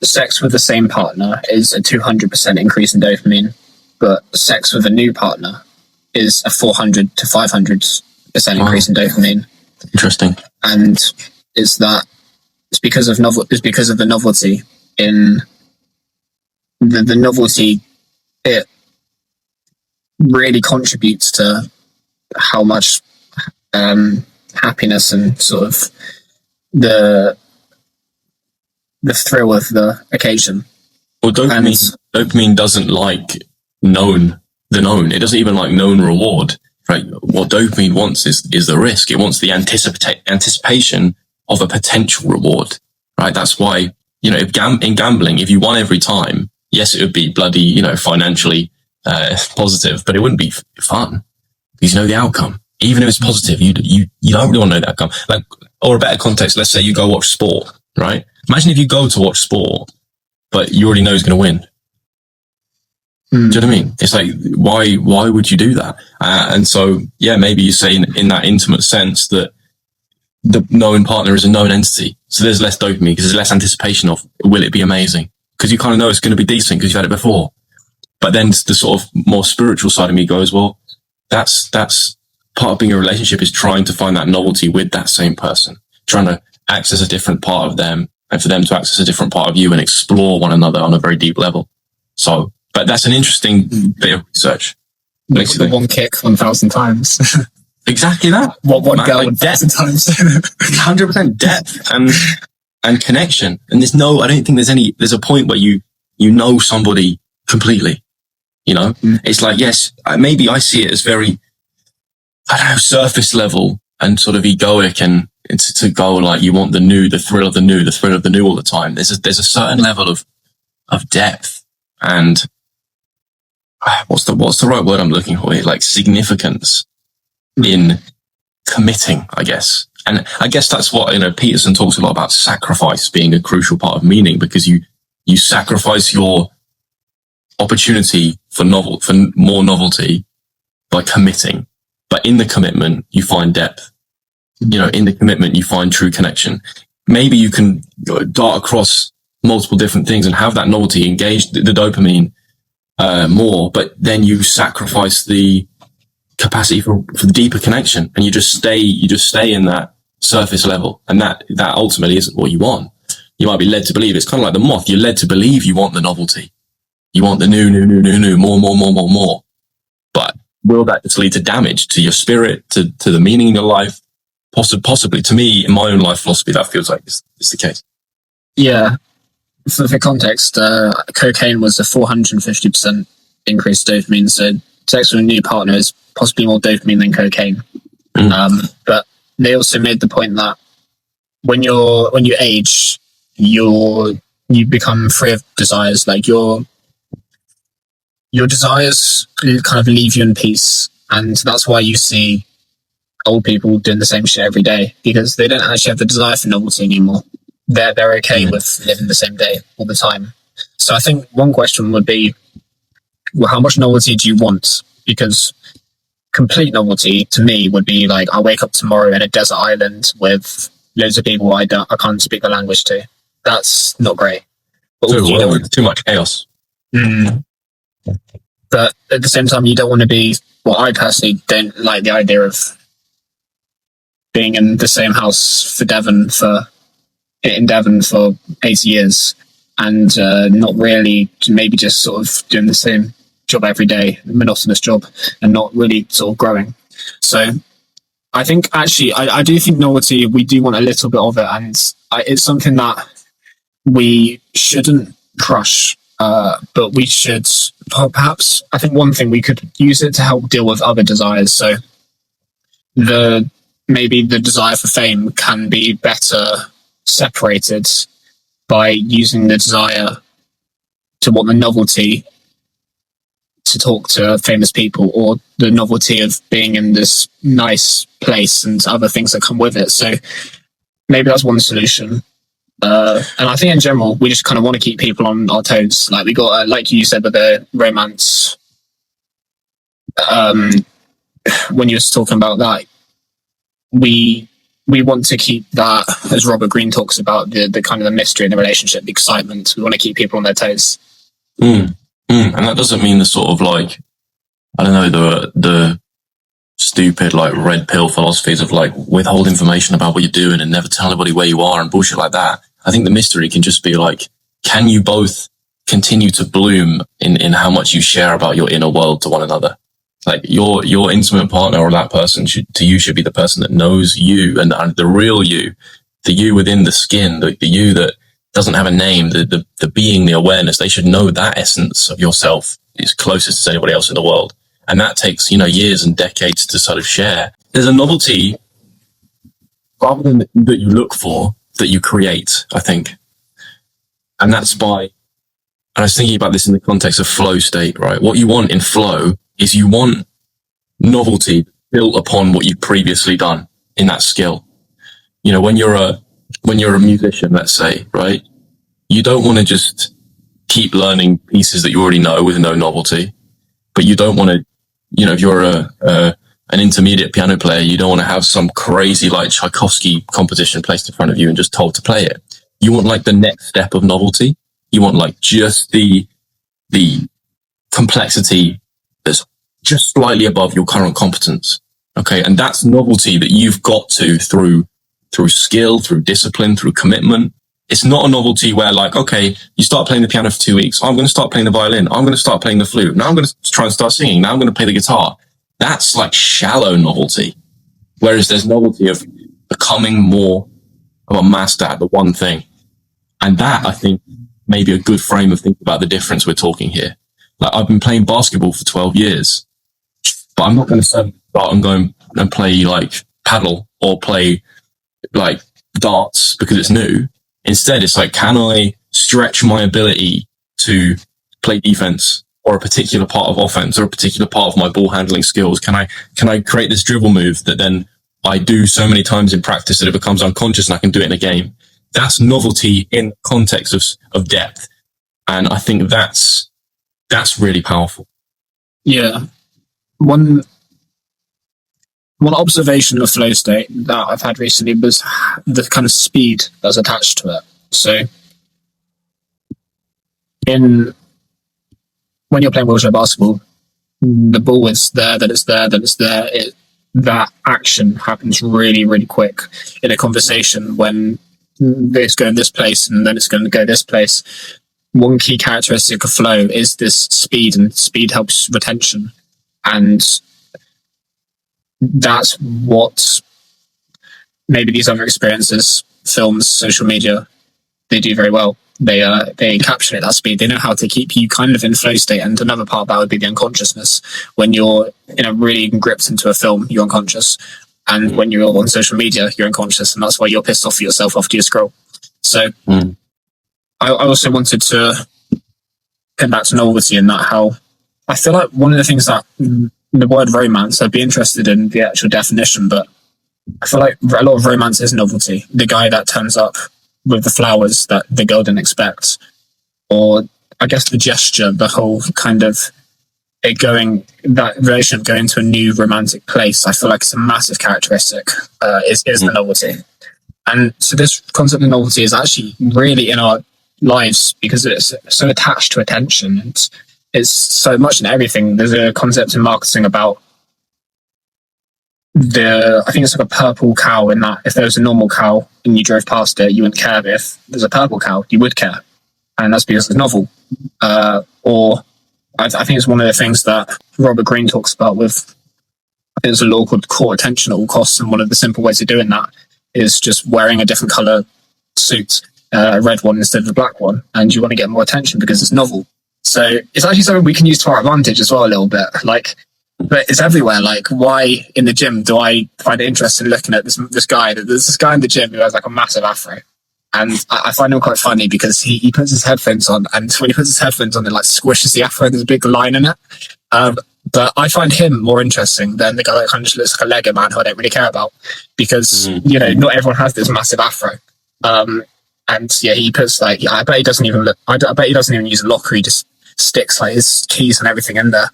sex with the same partner is a 200% increase in dopamine, but sex with a new partner is a 400 to 500% increase in dopamine. Interesting. And it's because of the novelty in the novelty. It really contributes to how much happiness and sort of the thrill of the occasion. Well, dopamine doesn't like the known. It doesn't even like known reward, right? What dopamine wants is the risk. It wants the anticipation of a potential reward, right? That's why, in gambling, if you won every time, yes, it would be bloody, financially positive, but it wouldn't be fun because you know the outcome. Even if it's positive, you don't really want to know the outcome. Like, or a better context, let's say you go watch sport, right? Imagine if you go to watch sport, but you already know who's going to win. Do you know what I mean? It's like, why would you do that? And so, yeah, maybe you say in that intimate sense that the known partner is a known entity. So there's less dopamine because there's less anticipation of, will it be amazing? Because you kind of know it's going to be decent because you've had it before. But then the sort of more spiritual side of me goes, well, that's part of being a relationship is trying to find that novelty with that same person, trying to access a different part of them and for them to access a different part of you and explore one another on a very deep level. So, but that's an interesting bit of research. The one kick 1,000 times. Exactly that. One girl 1,000 times. 100% depth and connection. And I don't think there's a point where you know somebody completely, It's like, yes, maybe I see it as very, surface level and sort of egoic and to go like, you want the thrill of the new all the time. There's a certain level of depth and what's the right word I'm looking for here? Like significance in committing, I guess. And I guess that's what, Peterson talks a lot about sacrifice being a crucial part of meaning because you sacrifice your opportunity for more novelty by committing. But in the commitment, you find depth. In the commitment, you find true connection. Maybe you can dart across multiple different things and have that novelty, engage the dopamine more, but then you sacrifice the capacity for deeper connection and you just stay in that surface level. And that ultimately isn't what you want. You might be led to believe it's kind of like the moth. You're led to believe you want the novelty. You want the new, more. But will that just lead to damage to your spirit, to the meaning in your life? Possibly. To me, in my own life philosophy, that feels like it's the case. Yeah. For context, cocaine was a 450% increase in dopamine. So sex with a new partner is possibly more dopamine than cocaine. But they also made the point that when you age, you become free of desires. Like your desires kind of leave you in peace, and that's why you see old people doing the same shit every day because they don't actually have the desire for novelty anymore. They're okay with living the same day all the time. So I think one question would be, well, how much novelty do you want? Because complete novelty to me would be like, I wake up tomorrow in a desert island with loads of people I can't speak the language to. That's not great. But too much chaos. But at the same time, you don't want to be, well, I personally don't like the idea of being in the same house in Devon for 80 years and not really, maybe just sort of doing the same job every day, monotonous job, and not really sort of growing. So I think actually, I do think novelty, we do want a little bit of it, and it's something that we shouldn't crush, but we should perhaps, I think one thing we could use it to help deal with other desires. So maybe the desire for fame can be better separated by using the desire to want the novelty to talk to famous people or the novelty of being in this nice place and other things that come with it. So maybe that's one solution. And I think in general, we just kind of want to keep people on our toes. Like we got, like you said, with the romance, when you were talking about that, we we want to keep that, as Robert Greene talks about, the kind of the mystery in the relationship, the excitement. We want to keep people on their toes. And that doesn't mean the sort of like, I don't know, the stupid like red pill philosophies of like withhold information about what you're doing and never tell anybody where you are and bullshit like that. I think the mystery can just be like, can you both continue to bloom in how much you share about your inner world to one another? Like your intimate partner or that person should be the person that knows you and the real you, the you within the skin, the you that doesn't have a name, the being, the awareness. They should know that essence of yourself is closest to anybody else in the world. And that takes, years and decades to sort of share. There's a novelty rather than that you look for, that you create, I think. And that's and I was thinking about this in the context of flow state, right? What you want in flow is you want novelty built upon what you've previously done in that skill. When you're a musician, let's say, right? You don't want to just keep learning pieces that you already know with no novelty, but you don't want to, if you're an intermediate piano player, you don't want to have some crazy like Tchaikovsky composition placed in front of you and just told to play it. You want like the next step of novelty. You want like just the complexity that's just slightly above your current competence. Okay. And that's novelty that you've got to through skill, through discipline, through commitment. It's not a novelty where like, okay, you start playing the piano for 2 weeks. I'm going to start playing the violin. I'm going to start playing the flute. Now I'm going to try and start singing. Now I'm going to play the guitar. That's like shallow novelty. Whereas there's novelty of becoming more of a master at the one thing. And that, I think, may be a good frame of thinking about the difference we're talking here. Like I've been playing basketball for 12 years, but I'm not going to start and go and play like paddle or play like darts because it's new. Instead, it's like, can I stretch my ability to play defense or a particular part of offense or a particular part of my ball handling skills? Can I create this dribble move that then I do so many times in practice that it becomes unconscious and I can do it in a game? That's novelty in context of depth. And I think that's really powerful. Yeah. One observation of flow state that I've had recently was the kind of speed that's attached to it. So when you're playing wheelchair basketball, the ball is there, then it's there, then it's there. That action happens really, really quick. In a conversation, when it's going this place and then it's going to go this place, one key characteristic of flow is this speed, and speed helps retention. And that's what maybe these other experiences, films, social media, they do very well. They encapsulate that speed. They know how to keep you kind of in flow state. And another part of that would be the unconsciousness. When you're really gripped into a film, you're unconscious. And when you're on social media, you're unconscious. And that's why you're pissed off at yourself after you scroll. So I also wanted to come back to novelty in that, how I feel like one of the things that the word romance, I'd be interested in the actual definition, but I feel like a lot of romance is novelty. The guy that turns up with the flowers that the girl didn't expect, or I guess the gesture, the whole kind of that relationship going to a new romantic place. I feel like it's a massive characteristic, is the novelty. And so this concept of novelty is actually really in our lives because it's so attached to attention, and it's so much in everything. There's a concept in marketing about I think it's like a purple cow, in that if there was a normal cow and you drove past it, you wouldn't care. But if there's a purple cow, you would care. And that's because it's novel. Or I think it's one of the things that Robert Greene talks about with, I think there's a law called core attention at all costs. And one of the simple ways of doing that is just wearing a different color suit, a red one instead of a black one. And you want to get more attention because it's novel. So it's actually something we can use to our advantage as well a little bit. But it's everywhere. Like, why in the gym do I find it interesting looking at this guy? There's this guy in the gym who has like a massive afro. And I find him quite funny because he puts his headphones on, and when he puts his headphones on, it like squishes the afro. There's a big line in it. But I find him more interesting than the guy that kind of just looks like a Lego man who I don't really care about, because, not everyone has this massive afro. And yeah, he puts I bet he doesn't even use a locker. He just sticks like his keys and everything in there.